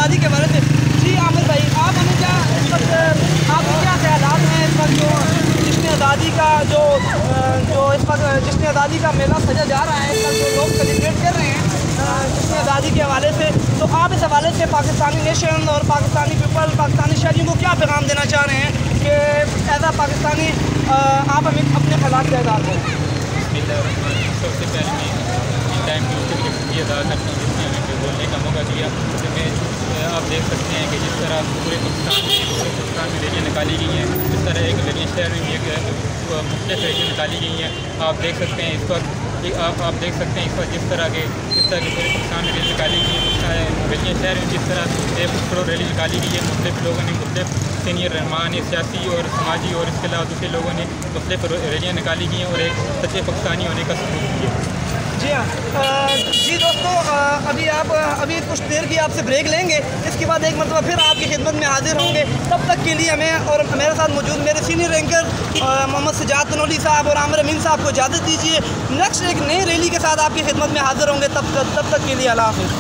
आज़ादी के बारे में। जी आमिर भाई, आप हमें क्या इस वक्त आपके क्या ख्यालात हैं इस वक्त जो जश्न आज़ादी का जो इस वक्त जश्न आज़ादी का मेला सजा जा रहा है, इस वक्त जो लोग सेलिब्रेट कर रहे हैं जश्न आज़ादी के हवाले से, तो आप इस हवाले से पाकिस्तानी नेशन और पाकिस्तानी पीपल, पाकिस्तानी शहरियों को क्या पैगाम देना चाह रहे हैं कि एज आ पाकिस्तानी आप हमें अपने ख्यालात का इज़हार करें? सबसे पहले मैं इन टाइम की शुक्रिया अदा करता हूँ जिसने हमें बोलने का मौका दिया। तो मैं आप देख सकते हैं कि जिस तरह पूरे पाकिस्तान में रैलियाँ निकाली गई हैं, इस तरह एक रैलियाँ शहर में भी एक मुख्तलिफ रैलियाँ निकाली गई हैं। आप देख सकते हैं इस वक्त आप देख सकते हैं इस वक्त जिस तरह के पूरे पाकिस्तान में रैली निकाली गई है, रैलियाँ शहर में जिस तरह एक करोड़ रैली निकाली गई है। मुख्तलिफ लोगों ने मुख्तलिफ सीनियर रहमान सियासी और समाजी और इसके अलावा दूसरे लोगों ने मुख्तलिफ रैलियाँ निकाली गई हैं और एक सच्चे पाकिस्तानी होने का सबूत दिया। जी हाँ, जी दोस्तों, अभी कुछ देर की आपसे ब्रेक लेंगे, इसके बाद एक मरतबा फिर आपकी खिदमत में हाजिर होंगे। तब तक के लिए हमें और मेरे साथ मौजूद मेरे सीनियर एंकर मोहम्मद सजाद तनोली साहब और आमिर अमीन साहब को इजाज़त दीजिए। नेक्स्ट एक नई रैली के साथ आपकी खिदमत में हाजिर होंगे। तब तक के लिए अल्लाह हाफ़िज़।